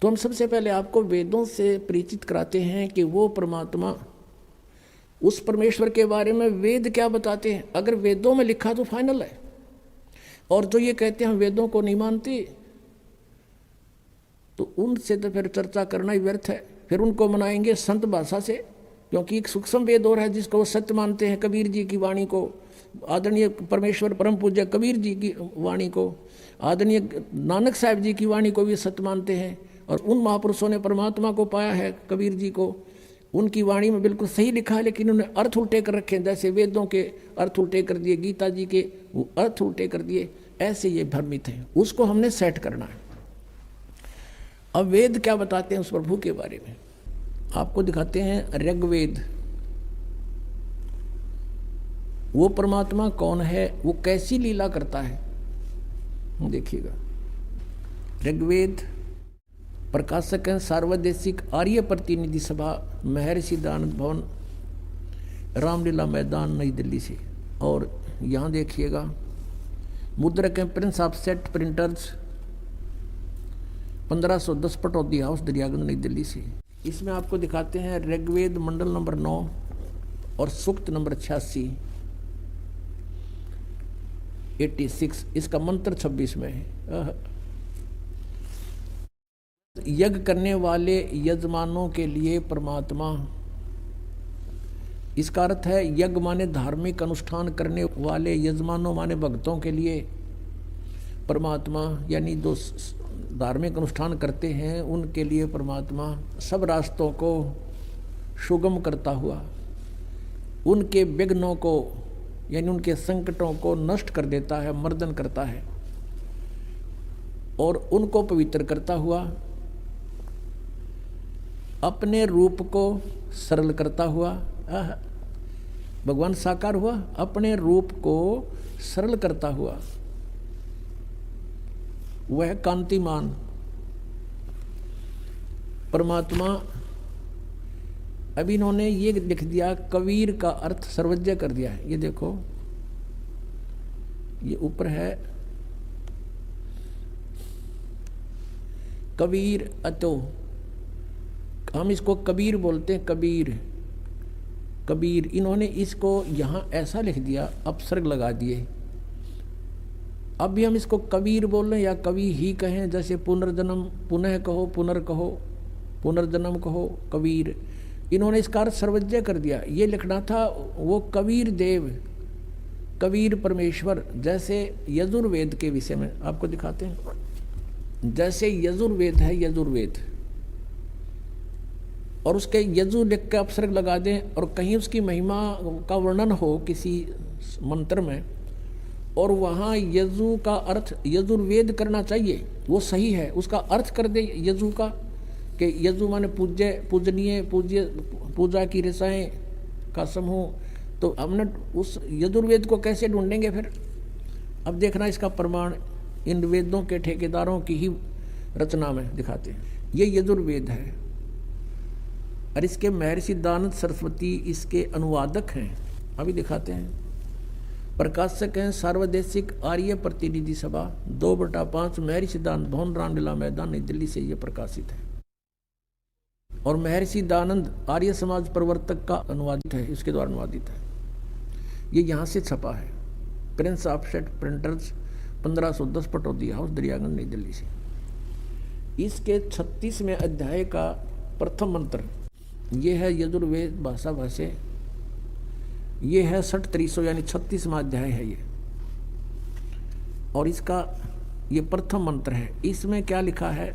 तो हम सबसे पहले आपको वेदों से परिचित कराते हैं कि वो परमात्मा, उस परमेश्वर के बारे में वेद क्या बताते हैं। अगर वेदों में लिखा तो फाइनल है, और जो ये कहते हैं हम वेदों को नहीं मानते, तो उनसे तो फिर चर्चा करना ही व्यर्थ है। फिर उनको मनाएंगे संत भाषा से, क्योंकि एक सूक्ष्म वेद और है जिसको वो सत्य मानते हैं। कबीर जी की वाणी को, आदरणीय परमेश्वर परम पूज्य कबीर जी की वाणी को, आदरणीय नानक साहब जी की वाणी को भी सत्य मानते हैं। और उन महापुरुषों ने परमात्मा को पाया है, कबीर जी को, उनकी वाणी में बिल्कुल सही लिखा है, लेकिन उन्हें अर्थ उल्टे कर रखे हैं। जैसे वेदों के अर्थ उल्टे कर दिए, गीता जी के अर्थ उल्टे कर दिए, ऐसे ये भ्रमित हैं। उसको हमने सेट करना है। अब वेद क्या बताते हैं उस प्रभु के बारे में, आपको दिखाते हैं ऋग्वेद। वो परमात्मा कौन है, वो कैसी लीला करता है, देखिएगा। ऋग्वेद प्रकाशक हैं सार्वदेशिक आर्य प्रतिनिधि सभा, महर्षि दयानंद भवन, रामलीला मैदान, नई दिल्ली से। और यहाँ देखिएगा मुद्रक हैं Prince of set printers, 1510 Pataudi house, Daryaganj, नई दिल्ली से। इसमें आपको दिखाते हैं ऋग्वेद मंडल नंबर 9 और सूक्त नंबर 86, 86। इसका मंत्र 26 में है। यज्ञ करने वाले यजमानों के लिए परमात्मा, इसका अर्थ है यज्ञ माने धार्मिक अनुष्ठान करने वाले, यजमानों माने भक्तों के लिए परमात्मा, यानी जो धार्मिक अनुष्ठान करते हैं उनके लिए परमात्मा सब रास्तों को सुगम करता हुआ, उनके विघ्नों को यानी उनके संकटों को नष्ट कर देता है, मर्दन करता है, और उनको पवित्र करता हुआ, अपने रूप को सरल करता हुआ। भगवान साकार हुआ, अपने रूप को सरल करता हुआ, वह कांतिमान परमात्मा। अभी इन्होंने ये लिख दिया, कबीर का अर्थ सर्वज्ञ कर दिया है। ये देखो, ये ऊपर है कबीर अतो, हम इसको कबीर बोलते हैं, कबीर कबीर। इन्होंने इसको यहाँ ऐसा लिख दिया, अपसर्ग लगा दिए। अब भी हम इसको कबीर बोल रहे हैं या कवि ही कहें, जैसे पुनर्जन्म पुनः कहो, पुनर्कहो, पुनर्जन्म कहो, कबीर। इन्होंने इसका अर्थ सर्वज्ञ कर दिया। ये लिखना था वो कबीर देव, कबीर परमेश्वर। जैसे यजुर्वेद के विषय में आपको दिखाते हैं, जैसे यजुर्वेद है, यजुर्वेद, और उसके यजु लिख के अपसर्ग लगा दें, और कहीं उसकी महिमा का वर्णन हो किसी मंत्र में, और वहाँ यजु का अर्थ यजुर्वेद करना चाहिए, वो सही है। उसका अर्थ कर दे यजु का, कि यजु माने पूज्य, पूजनीय, पूज्य, पूजा की रसाएं का समूह। तो हमने उस यजुर्वेद को कैसे ढूंढेंगे फिर? अब देखना इसका प्रमाण इन वेदों के ठेकेदारों की ही रचना में दिखाते हैं। ये यजुर्वेद है, और इसके महर्षि दयानंद सरस्वती इसके अनुवादक हैं। अभी दिखाते हैं। प्रकाशक हैं सार्वदेशिक आर्य प्रतिनिधि सभा, 2/5, महर्षि दयानंद भवन, रामलीला मैदान, नई दिल्ली से ये प्रकाशित है। और महर्षि दयानंद आर्य समाज प्रवर्तक का अनुवादित है, इसके द्वारा अनुवादित है। ये यहाँ से छपा है, Prince of set printers, 1510 Pataudi house, Daryaganj, नई दिल्ली से। इसके 36वें अध्याय का प्रथम मंत्र ये है यजुर्वेद भाषा भाष्य। ये है 6300 यानी 36वां अध्याय है ये, और इसका ये प्रथम मंत्र है। इसमें क्या लिखा है?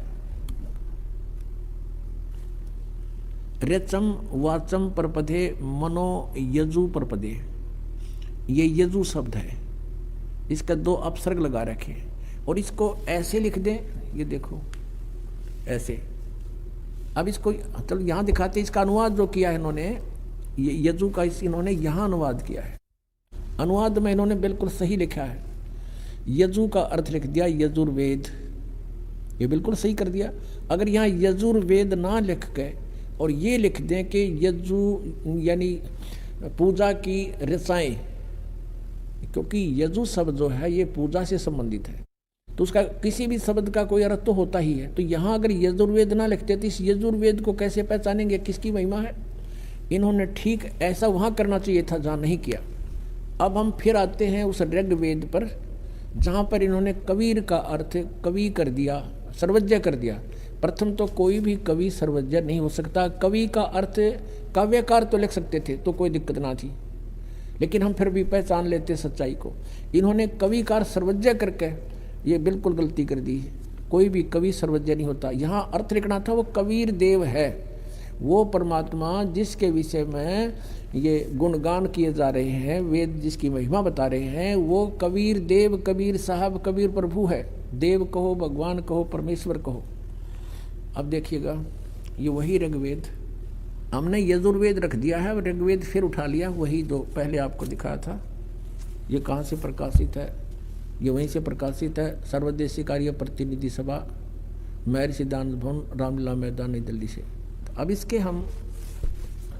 रचम वाचम परपदे मनो यजु परपदे, ये यजु शब्द है, इसका 2 अपसर्ग लगा रखे, और इसको ऐसे लिख दें, ये देखो ऐसे। अब इसको चलो यहाँ दिखाते, इसका अनुवाद जो किया है इन्होंने, ये यजु का इन्होंने यहाँ अनुवाद किया है। अनुवाद में इन्होंने बिल्कुल सही लिखा है, यजु का अर्थ लिख दिया यजुर्वेद, ये बिल्कुल सही कर दिया। अगर यहाँ यजुर्वेद ना लिख के और ये लिख दें कि यजु यानी पूजा की रसाएं, क्योंकि यजु शब्द जो है ये पूजा से संबंधित है। तो उसका किसी भी शब्द का कोई अर्थ तो होता ही है। तो यहाँ अगर यजुर्वेद ना लिखते तो इस यजुर्वेद को कैसे पहचानेंगे किसकी महिमा है। इन्होंने ठीक ऐसा वहाँ करना चाहिए था जहाँ नहीं किया। अब हम फिर आते हैं उस ऋग्वेद पर, जहाँ पर इन्होंने कबीर का अर्थ कवि कर दिया, सर्वज्ञ कर दिया। प्रथम तो कोई भी कवि सर्वज्ञ नहीं हो सकता। कवि का अर्थ काव्यकार तो लिख सकते थे तो कोई दिक्कत ना थी, लेकिन हम फिर भी पहचान लेते सच्चाई को। इन्होंने कविकार सर्वज्ञ करके ये बिल्कुल गलती कर दी। कोई भी कवि सर्वज्ञ नहीं होता। यहाँ अर्थ लिखना था वो कबीर देव है, वो परमात्मा जिसके विषय में ये गुणगान किए जा रहे हैं, वेद जिसकी महिमा बता रहे हैं, वो कबीर देव, कबीर साहब, कबीर प्रभु है। देव कहो, भगवान कहो, परमेश्वर कहो। अब देखिएगा ये वही ऋग्वेद, हमने यजुर्वेद रख दिया है, ऋग्वेद फिर उठा लिया, वही जो पहले आपको दिखाया था। ये कहाँ से प्रकाशित है? ये वहीं से प्रकाशित है, सर्वदेशीय कार्य प्रतिनिधि सभा, महर्षि सिद्धांत भवन, रामलीला मैदान, नई दिल्ली से। अब इसके हम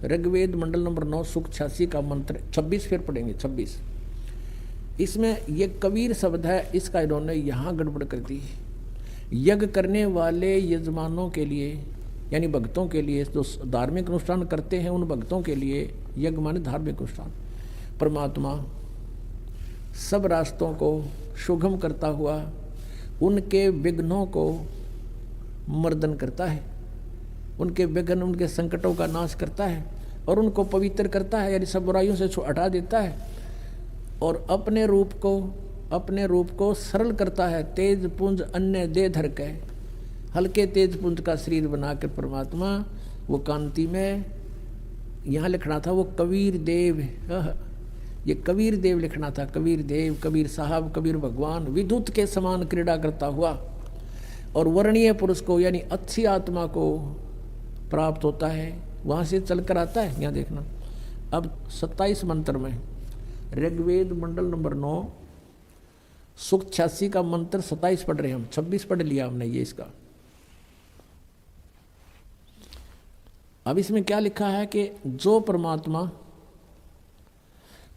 ऋग्वेद मंडल नंबर 9 सूक्त 86 का मंत्र 26 फिर पढ़ेंगे। 26 इसमें ये कबीर शब्द है, इसका इन्होंने यहाँ गड़बड़ कर दी। यज्ञ करने वाले यजमानों के लिए यानी भक्तों के लिए, जो धार्मिक अनुष्ठान करते हैं उन भक्तों के लिए यज्ञ माने धार्मिक अनुष्ठान। परमात्मा सब रास्तों को सुगम करता हुआ उनके विघ्नों को मर्दन करता है, उनके विघ्न, उनके संकटों का नाश करता है और उनको पवित्र करता है, यानी सब बुराइयों से हटा देता है और अपने रूप को सरल करता है। तेज पुंज अन्य दे धर के, हल्के तेज पुंज का शरीर बनाकर परमात्मा वो कांति में, यहाँ लिखना था वो कबीर देव, ये कबीर देव लिखना था। कबीर देव, कबीर साहब, कबीर भगवान, विद्युत के समान क्रीड़ा करता हुआ और वर्णीय पुरुष को यानी अच्छी आत्मा को प्राप्त होता है, वहाँ से चलकर आता है। यहाँ देखना अब 27 मंत्र में ऋग्वेद मंडल नंबर 9 सूक्त 86 का मंत्र 27 पढ़ रहे हैं हम, 26 पढ़ लिया हमने ये इसका। अब इसमें क्या लिखा है कि जो परमात्मा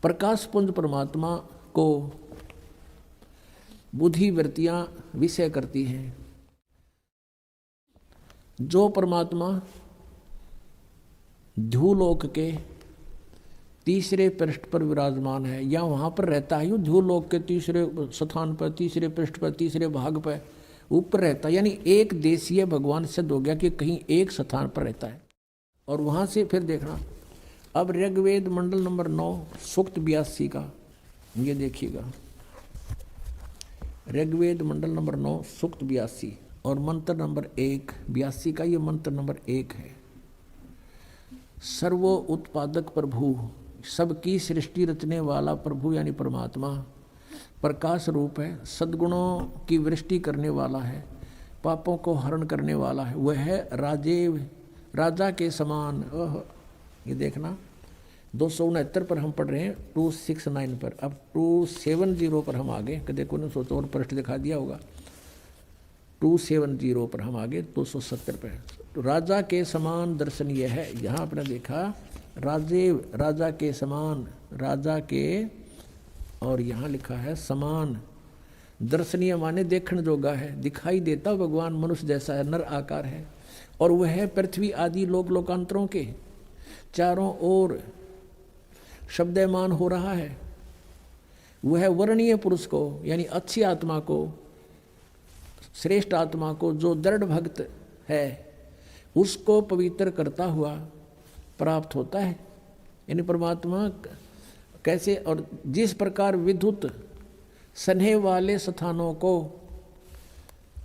प्रकाश पुंज परमात्मा को बुद्धि वृत्तियां विषय करती हैं, जो परमात्मा ध्युलोक के तीसरे पृष्ठ पर विराजमान है या वहाँ पर रहता है, ध्युलोक के तीसरे स्थान पर, तीसरे पृष्ठ पर, तीसरे भाग पर ऊपर रहता है, यानी एक देशीय भगवान सिद्ध हो गया कि कहीं एक स्थान पर रहता है। और वहाँ से फिर देखना अब ऋग्वेद मंडल नंबर 9 सूक्त 82 का, ये देखिएगा ऋग्वेद मंडल नंबर 9 सूक्त 82 और मंत्र नंबर 1 82 का, ये मंत्र नंबर 1 है। सर्वो उत्पादक प्रभु, सबकी सृष्टि रचने वाला प्रभु यानी परमात्मा प्रकाश रूप है, सद्गुणों की वृष्टि करने वाला है, पापों को हरण करने वाला है। वह है राजेव, राजा के समान। ये देखना 269 पर हम पढ़ रहे हैं, 269 पर। अब 270 पर हम आगे, देखो ने सोचो और पृष्ठ दिखा दिया होगा। 270 पर हम आगे 270 पर। तो राजा के समान दर्शनीय है, यहाँ आपने देखा राजेव, राजा के समान, राजा के, और यहाँ लिखा है समान। दर्शनीय माने देखने जोगा है, दिखाई देता भगवान मनुष्य जैसा है, नर आकार है। और वह है पृथ्वी आदि लोक लोकांतरों के चारों ओर शब्दमान हो रहा है। वह वर्णीय पुरुष को यानी अच्छी आत्मा को, श्रेष्ठ आत्मा को, जो दृढ़ भक्त है उसको पवित्र करता हुआ प्राप्त होता है। यानी परमात्मा कैसे और जिस प्रकार विद्युत स्नेह वाले स्थानों को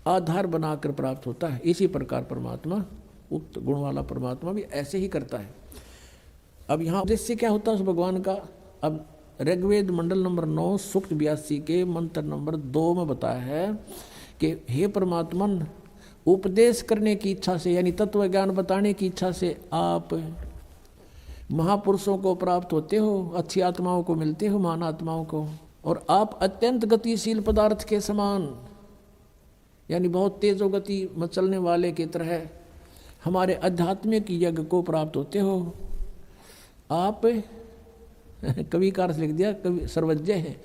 आधार बनाकर प्राप्त होता है, इसी प्रकार परमात्मा, उक्त गुण वाला परमात्मा भी ऐसे ही करता है। अब यहाँ उद्देश्य क्या होता है उस भगवान का? अब ऋग्वेद मंडल नंबर 9 सूक्त 82 के मंत्र नंबर 2 में बताया है कि हे परमात्मन, उपदेश करने की इच्छा से यानी तत्व ज्ञान बताने की इच्छा से आप महापुरुषों को प्राप्त होते हो, अच्छी आत्माओं को मिलते हो, महान आत्माओं को, और आप अत्यंत गतिशील पदार्थ के समान यानी बहुत तेजो गति मचलने वाले की तरह हमारे आध्यात्मिक यज्ञ को प्राप्त होते हो। आप कविकार से लिख दिया, कवि सर्वज्ञ हैं,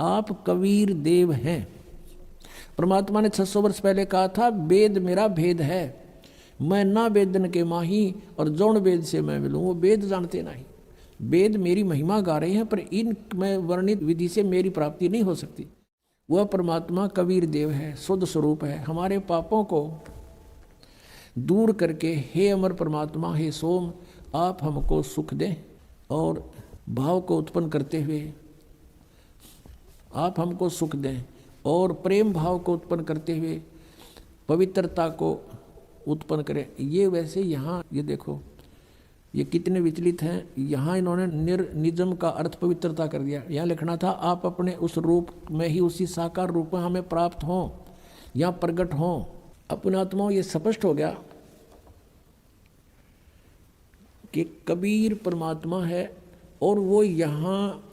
आप कबीर देव हैं परमात्मा ने 600 वर्ष पहले कहा था, वेद मेरा भेद है, मैं ना वेदन के माही और जौन वेद से मैं मिलूँ। वो वेद जानते नहीं, वेद मेरी महिमा गा रहे हैं, पर इन में वर्णित विधि से मेरी प्राप्ति नहीं हो सकती। वह परमात्मा कबीर देव है, शुद्ध स्वरूप है। हमारे पापों को दूर करके हे अमर परमात्मा, हे सोम, आप हमको सुख दें, और भाव को उत्पन्न करते हुए आप हमको सुख दें, और प्रेम भाव को उत्पन्न करते हुए पवित्रता को उत्पन्न करें। ये वैसे यहाँ ये देखो ये कितने विचलित हैं। यहाँ इन्होंने निजम का अर्थ पवित्रता कर दिया। यहाँ लिखना था आप अपने उस रूप में ही, उसी साकार रूप में हमें प्राप्त हों या प्रकट हों। अपने आत्माओं ये स्पष्ट हो गया कि कबीर परमात्मा है, और वो यहाँ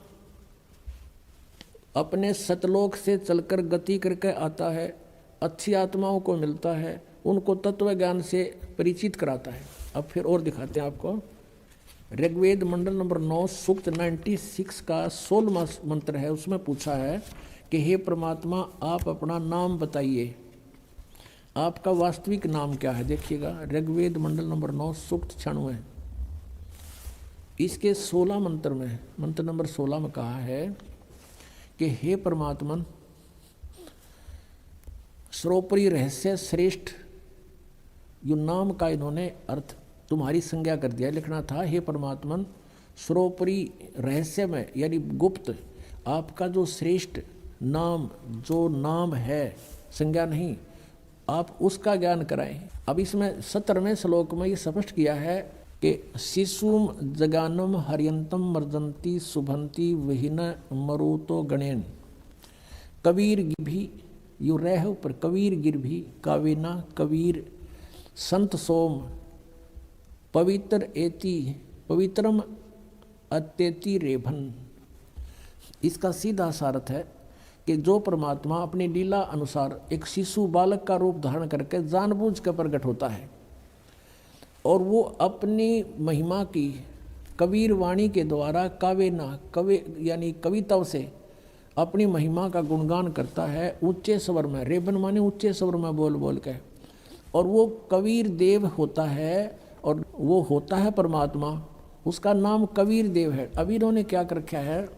अपने सतलोक से चलकर गति करके आता है, अच्छी आत्माओं को मिलता है, उनको तत्व ज्ञान से परिचित कराता है। अब फिर और दिखाते हैं आपको। ऋग्वेद मंडल नंबर 9 सूक्त 96 का 16वां मंत्र है। उसमें पूछा है कि हे परमात्मा, आप अपना नाम बताइए, आपका वास्तविक नाम क्या है। देखिएगा ऋग्वेद मंडल नंबर 9 सूक्त 96, इसके 16 मंत्र में, मंत्र नंबर 16 में कहा है कि हे परमात्मन, सर्वोपरि रहस्य श्रेष्ठ, यो नाम का इन्होंने अर्थ तुम्हारी संज्ञा कर दिया। लिखना था हे परमात्मन, सर्वोपरि रहस्य में यानी गुप्त आपका जो श्रेष्ठ नाम, जो नाम है, संज्ञा नहीं, आप उसका ज्ञान कराएं। अब इसमें 17वें श्लोक में ये स्पष्ट किया है कि शिशुम जगानम हरियंतम मर्जंती शुभंती वहीन मरुतो गणेन कबीर भी यु रह पर कबीर गिर भी कावेना कबीर संत सोम पवित्र एति पवित्रम अत्यति रेभन। इसका सीधा सार्थ है कि जो परमात्मा अपनी लीला अनुसार एक शिशु बालक का रूप धारण करके जानबूझ कर प्रकट होता है, और वो अपनी महिमा की कबीर वाणी के द्वारा कावेना कवि यानी कविताओं से अपनी महिमा का गुणगान करता है ऊंचे स्वर में। रेबन माने ऊंचे स्वर में बोल बोल के, और वो कबीर देव होता है, और वो होता है परमात्मा, उसका नाम कबीर देव है। अभी इन्होंने क्या कर रखा है,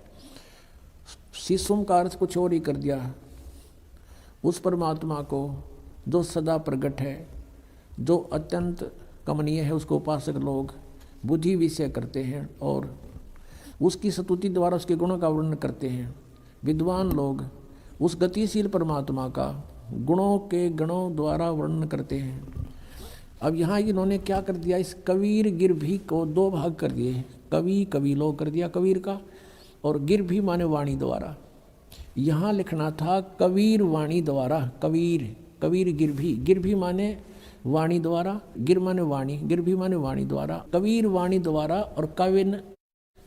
शिशुम का अर्थ कुछ और ही कर दिया। उस परमात्मा को जो सदा प्रकट है, जो अत्यंत कमनीय है, उसको उपासक लोग बुद्धि विषय करते हैं और उसकी स्तुति द्वारा उसके गुणों का वर्णन करते हैं। विद्वान लोग उस गतिशील परमात्मा का गुणों के गणों द्वारा वर्णन करते हैं। अब यहाँ इन्होंने क्या कर दिया, इस कबीर गिर भी को 2 भाग कर दिए। कवि कबीलो कर दिया कबीर का, और गिर भी माने वाणी द्वारा। यहाँ लिखना था कबीर वाणी द्वारा, कबीर कबीर गिर भी माने वाणी द्वारा, गिर माने वाणी, गिर भी माने वाणी द्वारा, कबीर वाणी द्वारा। और काव्य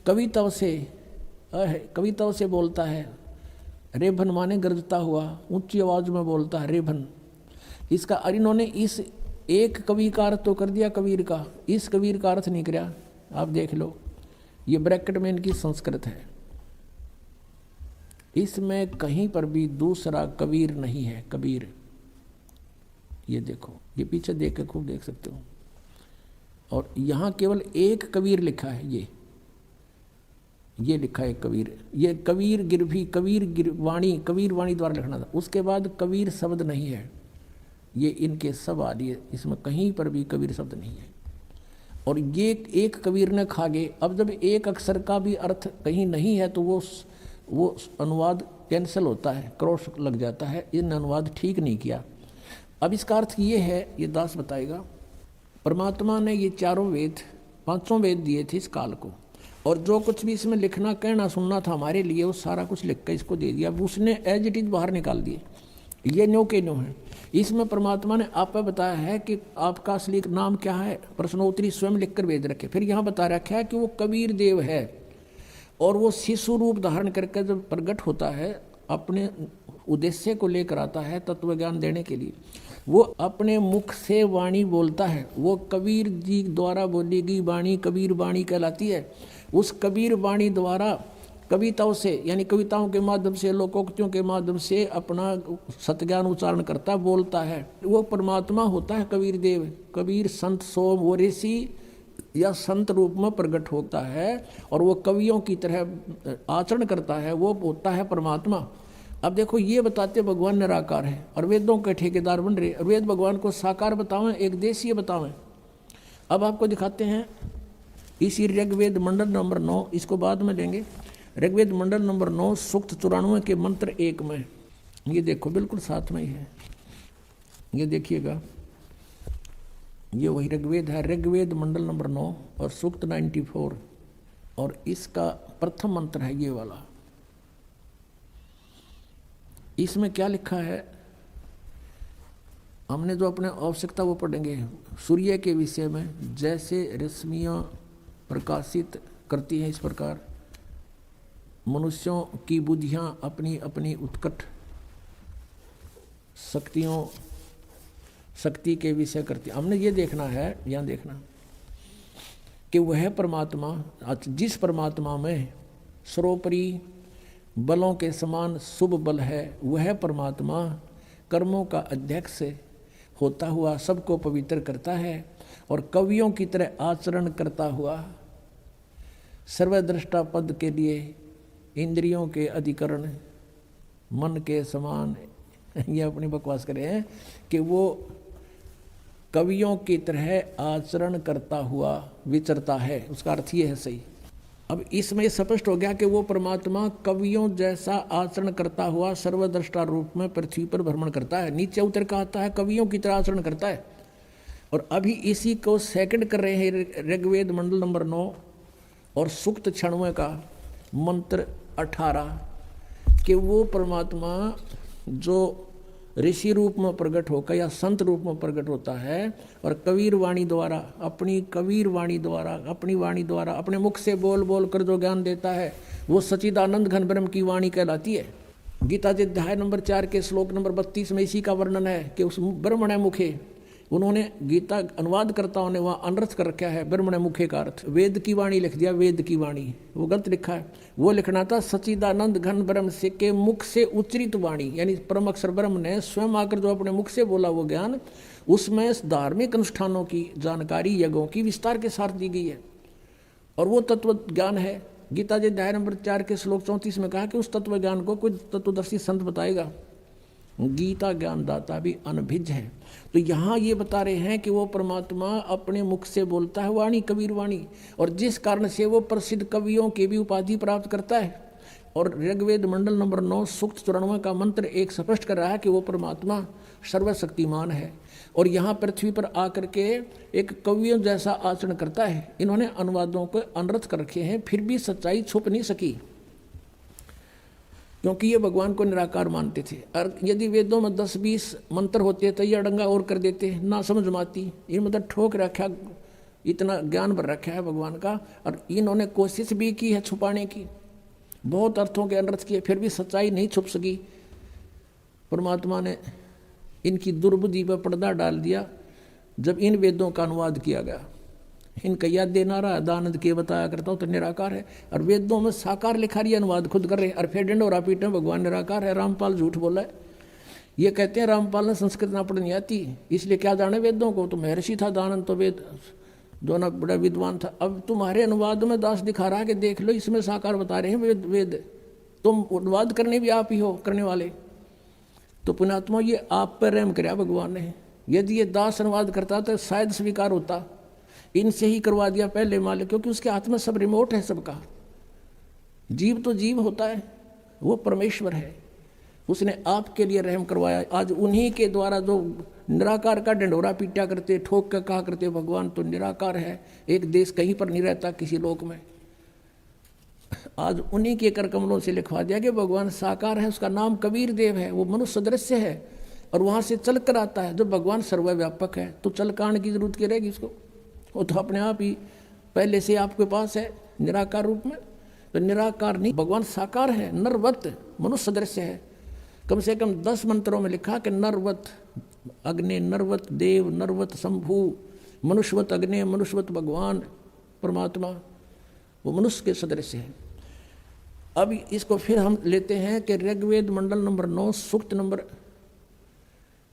कविताओं से बोलता है। रेभन माने गरजता हुआ, ऊंची आवाज में बोलता है रेभन। इसका इन्होंने इस एक कवि का अर्थ तो कर दिया कबीर का, इस कबीर का अर्थ नहीं किया। आप देख लो, ये ब्रैकेट में इनकी संस्कृत है, इसमें कहीं पर भी दूसरा कबीर नहीं है। कबीर ये देखो, ये पीछे देख के खूब देख सकते हो। और यहाँ केवल एक कबीर लिखा है, ये लिखा है कबीर। ये कबीर गिर भी कबीर वाणी द्वारा लिखना था। उसके बाद कबीर शब्द नहीं है, ये इनके सब आदि है, इसमें कहीं पर भी कबीर शब्द नहीं है। और ये एक कबीर ने खागे। अब जब एक अक्षर का भी अर्थ कहीं नहीं है तो वो अनुवाद कैंसिल होता है, क्रॉस लग जाता है। इन अनुवाद ठीक नहीं किया। अब इसका अर्थ ये है, ये दास बताएगा, परमात्मा ने ये 4 वेद 5 वेद दिए थे इस काल को, और जो कुछ भी इसमें लिखना कहना सुनना था हमारे लिए, वो सारा कुछ लिख कर इसको दे दिया। उसने एज इट इज बाहर निकाल दिए। ये न्यो के न्यो है। इसमें परमात्मा ने आप बताया है कि आपका असली नाम क्या है, प्रश्नोत्तरी स्वयं लिखकर भेज रखे। फिर यहाँ बता रखा है कि वो कबीर देव है, और वो शिशु रूप धारण करके जब प्रकट होता है अपने उद्देश्य को लेकर आता है तत्व ज्ञान देने के लिए। वो अपने मुख से वाणी बोलता है, वो कबीर जी द्वारा बोली गई वाणी कबीर वाणी कहलाती है। उस कबीर वाणी द्वारा कविताओं से यानी कविताओं के माध्यम से, लोकोक्तियों के माध्यम से अपना सत्ज्ञान उच्चारण करता है, बोलता है, वो परमात्मा होता है कबीर देव। कबीर संत सोम वो ऋषि या संत रूप में प्रकट होता है और वो कवियों की तरह आचरण करता है, वो होता है परमात्मा। अब देखो ये बताते भगवान निराकार है और वेदों के ठेकेदार बन रहे। वेद भगवान को साकार बतावें, एक देशीय बतावें। अब आपको दिखाते हैं इसी ऋग्वेद मंडल नंबर 9, इसको बाद में लेंगे। ऋग्वेद मंडल नंबर 9 सूक्त 94 के मंत्र 1 में, ये देखो बिल्कुल साथ में ही है, ये देखिएगा, ये वही ऋग्वेद है। ऋग्वेद मंडल नंबर 9 और सूक्त 94 और इसका प्रथम मंत्र है ये वाला। इसमें क्या लिखा है, हमने जो अपने आवश्यकता वो पढ़ेंगे। सूर्य के विषय में जैसे रश्मियाँ प्रकाशित करती हैं, इस प्रकार मनुष्यों की बुद्धियाँ अपनी अपनी उत्कट शक्ति के विषय करती। हमने ये देखना है, यहाँ देखना कि वह परमात्मा, जिस परमात्मा में सर्वोपरि बलों के समान शुभ बल है, वह परमात्मा कर्मों का अध्यक्ष होता हुआ सबको पवित्र करता है और कवियों की तरह आचरण करता हुआ सर्वद्रष्टा पद के लिए इंद्रियों के अधिकरण मन के समान, ये अपनी बकवास करे हैं कि वो कवियों की तरह आचरण करता हुआ विचरता है। उसका अर्थ ये है सही। अब इसमें स्पष्ट हो गया कि वो परमात्मा कवियों जैसा आचरण करता हुआ सर्वद्रष्टा रूप में पृथ्वी पर भ्रमण करता है। नीचे उतर का आता है कवियों की तरह आचरण करता है। और अभी इसी को सेकंड कर रहे हैं ऋग्वेद मंडल नंबर 9 और सूक्त 96 का मंत्र 18 कि वो परमात्मा जो ऋषि रूप में प्रकट होकर या संत रूप में प्रकट होता है और कबीर वाणी द्वारा, अपनी कबीर वाणी द्वारा, अपनी वाणी द्वारा, अपने मुख से बोल बोल कर जो ज्ञान देता है, वो सच्चिदानंद घन ब्रह्म की वाणी कहलाती है। गीता जी अध्याय नंबर 4 के श्लोक नंबर 32 में इसी का वर्णन है कि उस ब्रह्मण मुखे, उन्होंने गीता अनुवादकर्ताओं ने वहाँ अनर्थ कर रखा है ब्रह्मण मुखे का अर्थ, वेद की वाणी लिख दिया, वेद की वाणी, वो गलत लिखा है। वो लिखना था सच्चिदानंद घन ब्रह्म से के मुख से उच्चरित वाणी, यानी परम अक्षर ब्रह्म ने स्वयं आकर जो अपने मुख से बोला वो ज्ञान, उसमें धार्मिक अनुष्ठानों की जानकारी, यज्ञों की विस्तार के साथ दी गई है और वो तत्व ज्ञान है। गीता जी अध्याय नंबर 4 के श्लोक 34 में कहा कि उस तत्व ज्ञान को कोई तत्वदर्शी संत बताएगा। गीता ज्ञानदाता भी अनभिज्ञ है। तो यहाँ ये बता रहे हैं कि वो परमात्मा अपने मुख से बोलता है वाणी, कबीर वाणी, और जिस कारण से वो प्रसिद्ध कवियों की भी उपाधि प्राप्त करता है। और ऋग्वेद मंडल नंबर 9 सूक्त 94 का मंत्र 1 स्पष्ट कर रहा है कि वो परमात्मा सर्वशक्तिमान है और यहाँ पृथ्वी पर आकर के एक कवियों जैसा आचरण करता है। इन्होंने अनुवादों को अनर्थ कर रखे हैं, फिर भी सच्चाई छुप नहीं सकी क्योंकि ये भगवान को निराकार मानते थे। और यदि वेदों में 10-20 मंत्र होते तो ये अड़ंगा और कर देते, ना समझ में आती। ये मतलब ठोक रखा, इतना ज्ञान भर रखा है भगवान का, और इन्होंने कोशिश भी की है छुपाने की, बहुत अर्थों के अनर्थ किए, फिर भी सच्चाई नहीं छुप सकी। परमात्मा ने इनकी दुर्बुद्धि पर पर्दा डाल दिया जब इन वेदों का अनुवाद किया गया। इनका याद देना रहा दानंद के बताया करता हूँ तो निराकार है, और वेदों में साकार लिखा रही अनुवाद खुद कर रहे हैं, और फिर डंडोरा पीटे भगवान निराकार है। रामपाल झूठ बोला है, ये कहते हैं रामपाल ने संस्कृत ना पढ़नी आती इसलिए क्या जाने वेदों को, तो महर्षि था दानंद, तो वेद दोनों बड़ा विद्वान था। अब तुम्हारे अनुवाद में दास दिखा रहा है कि देख लो इसमें साकार बता रहे हैं वेद, तुम अनुवाद करने भी आप ही हो करने वाले। तो पुण्यात्मा ये आप पर रहम कराया भगवान ने। यदि ये दास अनुवाद करता तो शायद स्वीकार होता, इनसे ही करवा दिया पहले मालिक, क्योंकि उसके हाथ में सब रिमोट है सबका। जीव तो जीव होता है, वो परमेश्वर है, उसने आपके लिए रहम करवाया। आज उन्हीं के द्वारा जो निराकार का डंडोरा पीटा करते, ठोक कर कहा करते भगवान तो निराकार है, एक देश कहीं पर नहीं रहता किसी लोक में, आज उन्हीं के कर कमलों से लिखवा दिया कि भगवान साकार है। उसका नाम कबीर देव है, वो मनुष्य सदृश्य है और वहाँ से चल कर आता है। जब भगवान सर्वव्यापक है तो चल कांड की जरूरत क्या रहेगी उसको, वो तो अपने आप ही पहले से आपके पास है निराकार रूप में। तो निराकार नहीं, भगवान साकार है, नरवत मनुष्य सदृश्य है। कम से कम 10 मंत्रों में लिखा कि नरवत अग्नि, नरवत देव, नरवत शंभु, मनुष्यवत अग्नि, मनुष्यवत भगवान परमात्मा, वो मनुष्य के सदृश्य है। अब इसको फिर हम लेते हैं कि ऋग्वेद मंडल नंबर 9 सूक्त नंबर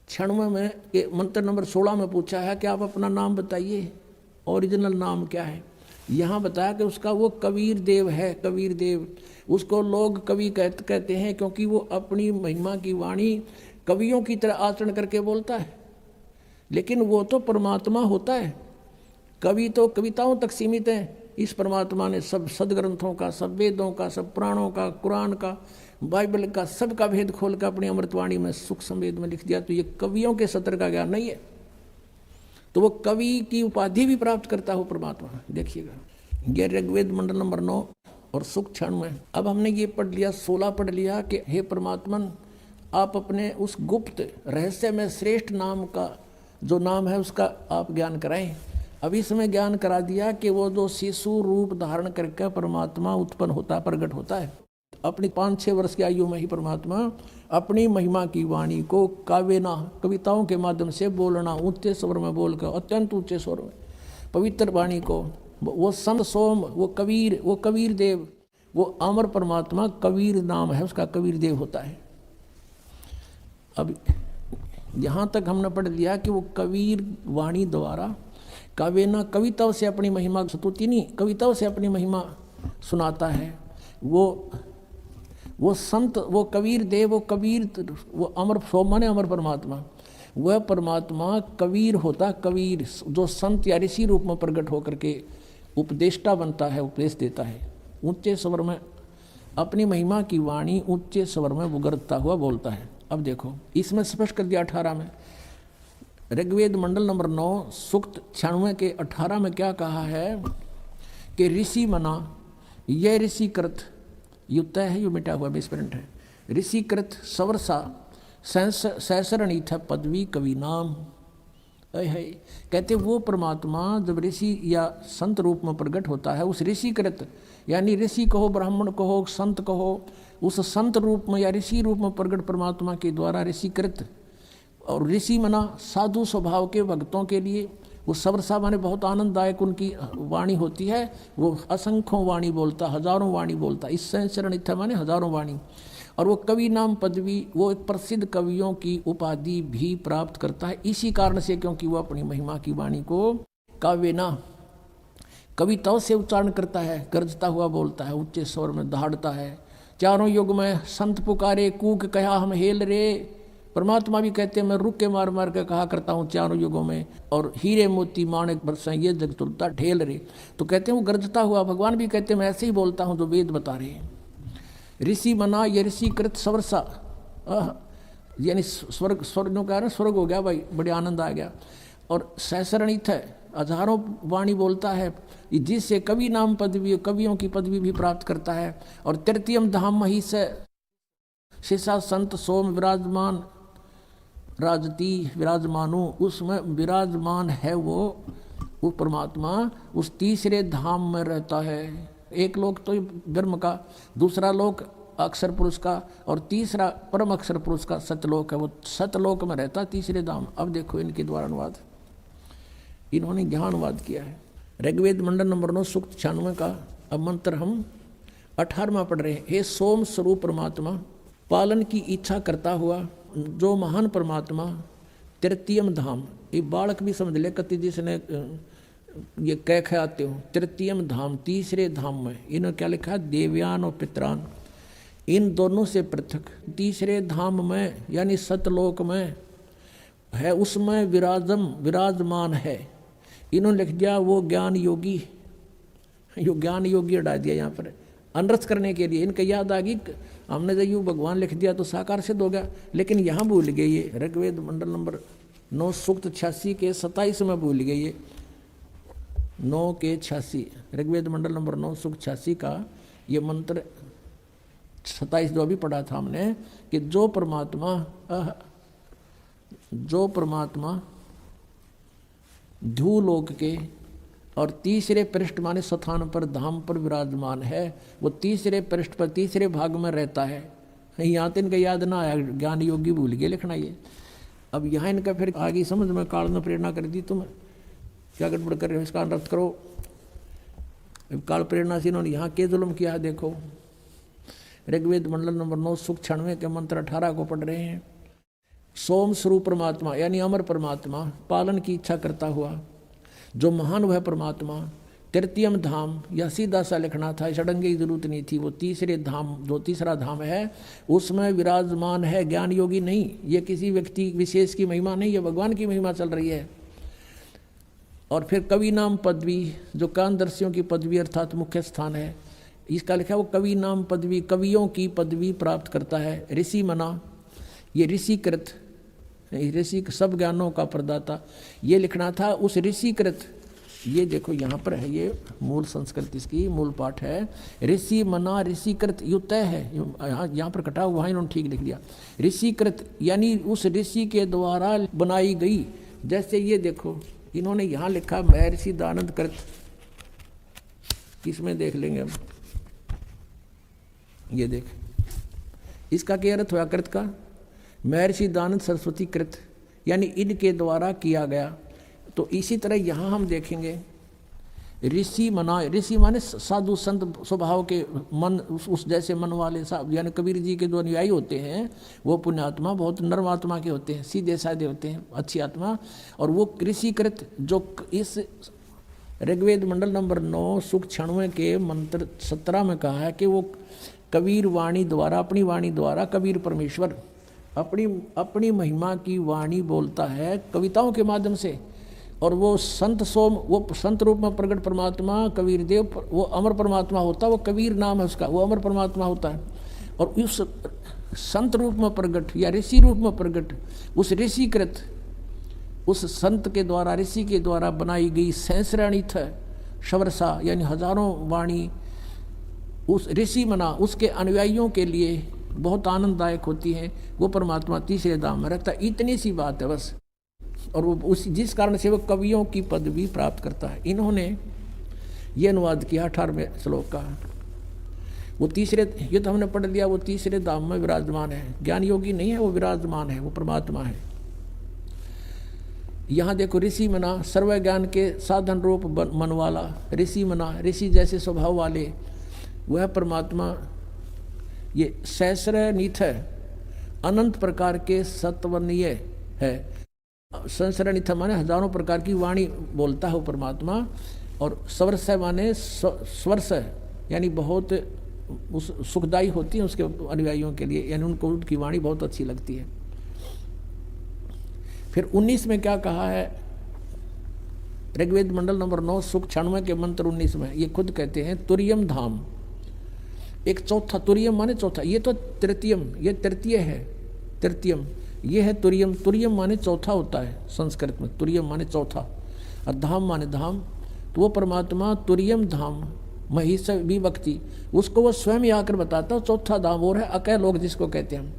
96 में के मंत्र नंबर 16 में पूछा है कि आप अपना नाम बताइए, ओरिजिनल नाम क्या है। यहाँ बताया कि उसका वो कबीर देव है। कबीर देव उसको लोग कवि कहते हैं क्योंकि वो अपनी महिमा की वाणी कवियों की तरह आचरण करके बोलता है, लेकिन वो तो परमात्मा होता है। कवि तो कविताओं तक सीमित है। इस परमात्मा ने सब सदग्रंथों का, सब वेदों का, सब पुराणों का, कुरान का, बाइबल का, सब का भेद खोल कर अपनी अमृतवाणी में सुख संवेद में लिख दिया। तो ये कवियों के सत्र का ज्ञान नहीं है, तो वो कवि की उपाधि भी प्राप्त करता हो परमात्मा। देखिएगा ये ऋग्वेद मंडल नंबर 9 और सूक्त 96। अब हमने ये पढ़ लिया, 16 पढ़ लिया कि हे परमात्मन, आप अपने उस गुप्त रहस्य में श्रेष्ठ नाम का जो नाम है उसका आप ज्ञान कराएं। अभी इसमें ज्ञान करा दिया कि वो जो शिशु रूप धारण करके परमात्मा उत्पन्न होता है, प्रकट होता है। अपनी 5-6 वर्ष की आयु में ही परमात्मा अपनी महिमा की वाणी को काव्यना, कविताओं के माध्यम से बोलना, ऊंचे स्वर में बोलकर, अत्यंत ऊंचे स्वर में पवित्र वाणी को, वो संत सोम, वो कबीर देव, वो अमर परमात्मा कबीर नाम है उसका, कबीर देव होता है। अब यहाँ तक हमने पढ़ लिया कि वो कबीर वाणी द्वारा काव्यना, कविताओं से अपनी महिमा, स्तुति नहीं, कविताओं से अपनी महिमा सुनाता है। वो संत, वो कबीर देव, वो अमर सोम ने अमर परमात्मा, वह परमात्मा कबीर होता। कबीर जो संत या ऋषि रूप में प्रकट होकर के उपदेष्टा बनता है, उपदेश देता है। ऊंचे स्वर में अपनी महिमा की वाणी ऊंचे स्वर में उगरता हुआ बोलता है। अब देखो इसमें स्पष्ट कर दिया 18 में, ऋग्वेद मंडल नंबर 9 सूक्त 96 के 18 में क्या कहा है कि ऋषि मना, यह ऋषि कृत, युक्त है, यू मिटा हुआ बेस्परेंट है, ऋषि कृत सवर्षा सहसरणीथ पदवी कवि नाम। है कहते वो परमात्मा जब ऋषि या संत रूप में प्रकट होता है, उस ऋषि कृत यानी ऋषि कहो, ब्राह्मण कहो, संत कहो, उस संत रूप में या ऋषि रूप में प्रकट परमात्मा के द्वारा ऋषिकृत, और ऋषि मना साधु स्वभाव के भक्तों के लिए वो सवर्षा माने बहुत आनंददायक उनकी वाणी होती है। वो असंख्यों वाणी बोलता, हजारों वाणी बोलता, इस संचरण इत्था माने हजारों वाणी। और वो कवि नाम पदवी, वो एक प्रसिद्ध कवियों की उपाधि भी प्राप्त करता है इसी कारण से, क्योंकि वो अपनी महिमा की वाणी को काव्यना, कविताओं से उच्चारण करता है, गरजता हुआ बोलता है, ऊंचे स्वर में दहाड़ता है। चारों युग में संत पुकारे, कूक कहा हम हेल रे। परमात्मा भी कहते हैं मैं रुक के मार मार के कहा करता हूँ चारों युगों में, और हीरे मोती माणिक बरसाएं ये जग तुलता ढेल रे। तो कहते हैं वो गरजता हुआ, भगवान भी कहते हैं मैं ऐसे ही बोलता हूँ जो वेद बता रहे हैं। ऋषि मना, ये ऋषि कृत सवर्षा, यानी स्वर्ग, स्वर्ग का है, स्वर्ग हो गया भाई, बड़े आनंद आ गया। और सहसरणित है, हजारों वाणी बोलता है, जिससे कवि नाम पदवी, कवियों की पदवी भी प्राप्त करता है। और तृतीयम धाम मही से शिषा संत सोम विराजमान राजती विराजमानु, उसमें विराजमान है वो परमात्मा उस तीसरे धाम में रहता है। एक लोक तो ब्रह्म का, दूसरा लोक अक्षर पुरुष का, और तीसरा परम अक्षर पुरुष का सतलोक है, वो सतलोक में रहता तीसरे धाम। अब देखो इनके द्वारा अनुवाद, इन्होंने ज्ञानवाद किया है। ऋग्वेद मंडल नंबर 9 सूक्त 96 का अब मंत्र हम 18वां पढ़ रहे हैं। हे सोम स्वरूप परमात्मा, पालन की इच्छा करता हुआ जो महान परमात्मा, तृतीयम धाम, ये बालक भी समझ ले, कति जिसने ये कह ख्याते हो, तृतीयम धाम, तीसरे धाम में इन्होंने क्या लिखा, देवयान और पितरान, इन दोनों से पृथक तीसरे धाम में यानी सतलोक में है, उसमें विराजमान है। इन्होंने लिख दिया वो ज्ञान योगी, यो ज्ञान योगी हटा दिया यहाँ पर अनर्थ करने के लिए। इनके याद आ गई, हमने जब यूँ भगवान लिख दिया तो साकार सिद्ध हो गया, लेकिन यहाँ भूल गए ये। ऋग्वेद मंडल नंबर 9 सूक्त 86 के 27 में भूल गए ये, 9 के 86, ऋग्वेद मंडल नंबर 9 सूक्त 86 का ये मंत्र 27 जो अभी पढ़ा था हमने, कि जो परमात्मा धूलोक के और तीसरे पृष्ठ माने स्थान पर धाम पर विराजमान है, वो तीसरे पृष्ठ पर तीसरे भाग में रहता है। यहाँ तो इनका याद ना आया, ज्ञान योगी भूल गए लिखना ये। अब यहाँ इनका फिर आगे समझ में काल ने प्रेरणा कर दी, तुम क्या गड़बड़ कर रहे हो, इसका अनर्थ करो। काल प्रेरणा से इन्होंने यहाँ के जुल्म किया है, देखो ऋग्वेद मंडल नंबर 9 सुख 96 के मंत्र 18 को पढ़ रहे हैं। सोम स्वरूप परमात्मा यानी अमर परमात्मा, पालन की इच्छा करता हुआ जो महान वह परमात्मा, तृतीयम धाम, यह सीधा सा लिखना था, षडंगे की जरूरत नहीं थी। वो तीसरे धाम, जो तीसरा धाम है उसमें विराजमान है ज्ञान योगी नहीं। ये किसी व्यक्ति विशेष की महिमा नहीं, ये भगवान की महिमा चल रही है। और फिर कवि नाम पदवी, जो कानदर्शियों की पदवी अर्थात मुख्य स्थान है, इसका लिखा वो कवि नाम पदवी, कवियों की पदवी प्राप्त करता है। ऋषि मना, ये ऋषिकृत, ऋषि सब ज्ञानों का प्रदाता, ये लिखना था उस ऋषिकृत। ये देखो यहाँ पर है, ये मूल संस्कृत इसकी मूल पाठ है। ऋषि मना ऋषिकृत, यु तय है, यहाँ पर कटा हुआ है, इन्होंने ठीक लिख दिया। ऋषिकृत यानी उस ऋषि के द्वारा बनाई गई। जैसे ये देखो इन्होंने यहाँ लिखा महर्षि दानंद कृत, किसमें देख लेंगे हम, ये देख, इसका क्या अर्थ हुआ कृत का? महर्षि दानंद सरस्वती कृत, यानी इनके द्वारा किया गया। तो इसी तरह यहाँ हम देखेंगे ऋषि मना, ऋषि माने साधु संत स्वभाव के मन, उस जैसे मन वाले साहब, यानी कबीर जी के जो अनुयायी होते हैं वो पुण्यात्मा बहुत नर्म आत्मा के होते हैं, सीधे साधे होते हैं, अच्छी आत्मा। और वो ऋषिकृत जो इस ऋग्वेद मंडल नंबर 9 सुख 96 के मंत्र 17 में कहा है कि वो कबीर वाणी द्वारा, अपनी वाणी द्वारा कबीर परमेश्वर अपनी महिमा की वाणी बोलता है कविताओं के माध्यम से। और वो संत सोम, वो संत रूप में प्रकट परमात्मा कबीर देव, वो अमर परमात्मा होता है, वो कबीर नाम है उसका, वो अमर परमात्मा होता है। और उस संत रूप में प्रकट या ऋषि रूप में प्रकट उस ऋषिकृत, उस संत के द्वारा, ऋषि के द्वारा बनाई गई सहस्राणीथ शवर्षा यानी हजारों वाणी उस ऋषि मना, उसके अनुयायियों के लिए बहुत आनंददायक होती है। वो परमात्मा तीसरे धाम में रहता है। इतनी सी बात है बस। और वो उस जिस कारण से वो कवियों की पदवी प्राप्त करता है। इन्होंने ये अनुवाद किया 18वें श्लोक का। वो तीसरे, ये तो हमने पढ़ लिया, वो तीसरे धाम में विराजमान है, ज्ञान योगी नहीं है, वो विराजमान है, वो परमात्मा है। यहाँ देखो ऋषि मना, सर्व ज्ञान के साधन रूप मन वाला ऋषि मना, ऋषि जैसे स्वभाव वाले, वह परमात्मा ये सहस्र नीथ है, अनंत प्रकार के सत्वनीय है। सहस्रनिथ माने हजारों प्रकार की वाणी बोलता है वो परमात्मा। और स्वर्ष माने स्वर्ष यानी बहुत सुखदायी होती है उसके अनुयायियों के लिए, यानी उनको उनकी वाणी बहुत अच्छी लगती है। फिर 19 में क्या कहा है, ऋग्वेद मंडल नंबर 9 सुख 96 के मंत्र 19 में ये खुद कहते हैं तुरियम धाम, एक चौथा, तुरियम माने चौथा, ये तो तृतीयम, ये तृतीय है, तृतीयम ये है तुरियम। तुरियम माने चौथा होता है संस्कृत में, तुरियम माने चौथा, और धाम माने धाम। तो वो परमात्मा तुरियम धाम महिष विभक्ति, उसको वो स्वयं ही आकर बताता है चौथा धाम और है अकय लोक जिसको कहते हैं हम।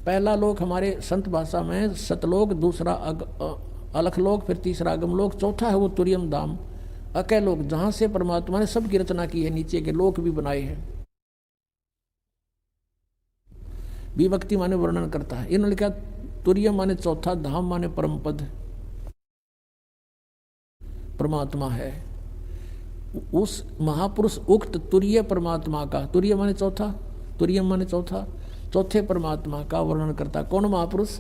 पहला लोक हमारे संत भाषा में सतलोक, दूसरा अलख लोक, फिर तीसरा अगम लोक, चौथा है वो तुरियम धाम अकय लोक, जहाँ से परमात्मा ने सबकी रचना की है, नीचे के लोक भी बनाए हैं। विभक्ति माने वर्णन करता है। इन्होंने लिखा तुरियम माने चौथा, धाम माने परम पद परमात्मा है। उस महापुरुष उक्त तुरीय परमात्मा का, तुरीय माने चौथा, तुरियम माने चौथा, चौथे परमात्मा का वर्णन करता। कौन महापुरुष?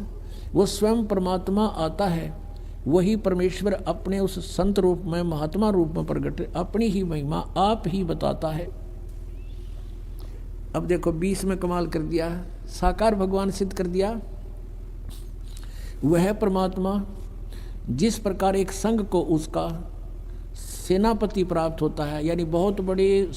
वो स्वयं परमात्मा आता है, वही परमेश्वर अपने उस संत रूप में, महात्मा रूप में प्रकट अपनी ही महिमा आप ही बताता है। अब देखो 20 में कमाल कर दिया, साकार भगवान सिद्ध कर दिया। वह परमात्मा जिस प्रकार एक संघ को उसका सेनापति प्राप्त होता है, यानी बहुत बड़े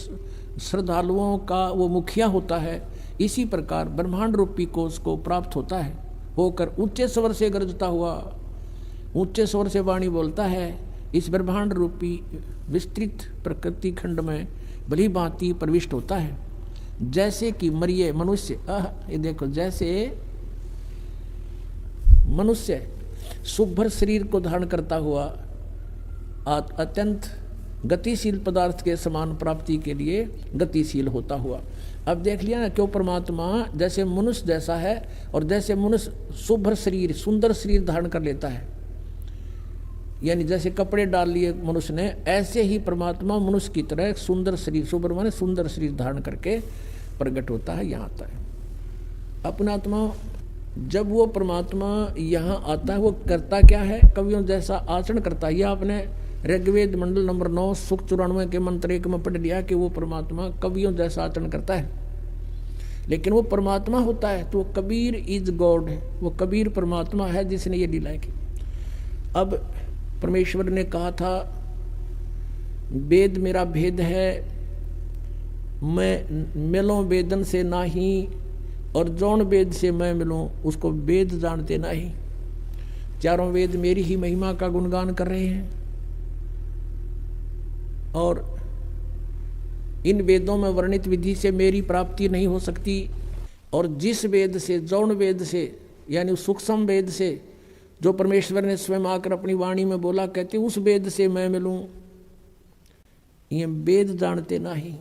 श्रद्धालुओं का वो मुखिया होता है, इसी प्रकार ब्रह्मांड रूपी को उसको प्राप्त होता है, होकर ऊंचे स्वर से गरजता हुआ, ऊंचे स्वर से वाणी बोलता है, इस ब्रह्मांड रूपी विस्तृत प्रकृति खंड में भली भांति प्रविष्ट होता है। जैसे कि मरिए मनुष्य, ये देखो, जैसे मनुष्य शुभ्र शरीर को धारण करता हुआ अत्यंत गतिशील पदार्थ के समान प्राप्ति के लिए गतिशील होता हुआ। अब देख लिया ना, क्यों परमात्मा जैसे मनुष्य जैसा है, और जैसे मनुष्य शुभ्र शरीर, सुंदर शरीर धारण कर लेता है, यानी जैसे कपड़े डाल लिए मनुष्य ने, ऐसे ही परमात्मा मनुष्य की तरह सुंदर शरीर, शुभ्र माने सुंदर शरीर धारण करके प्रकट होता है, यहाँ आता है। अपना आत्मा जब वो परमात्मा यहाँ आता है वो करता क्या है? कवियों जैसा आचरण करता है। यह आपने ऋग्वेद मंडल नंबर 9 सुख 94 के मंत्र 1 में पढ़ लिया कि वो परमात्मा कवियों जैसा आचरण करता है। लेकिन वो परमात्मा होता है तो वो कबीर इज गॉड है, वो कबीर परमात्मा है जिसने ये लीलाएं की। अब परमेश्वर ने कहा था वेद मेरा भेद है, मैं मिलूं वेदन से नाही, और जौन वेद से मैं मिलूं उसको वेद जानते नहीं। चारों वेद मेरी ही महिमा का गुणगान कर रहे हैं, और इन वेदों में वर्णित विधि से मेरी प्राप्ति नहीं हो सकती। और जिस वेद से, जौन वेद से, यानी सूक्ष्म वेद से जो परमेश्वर ने स्वयं आकर अपनी वाणी में बोला, कहते उस वेद से मैं मिलूं, ये वेद जानते नहीं।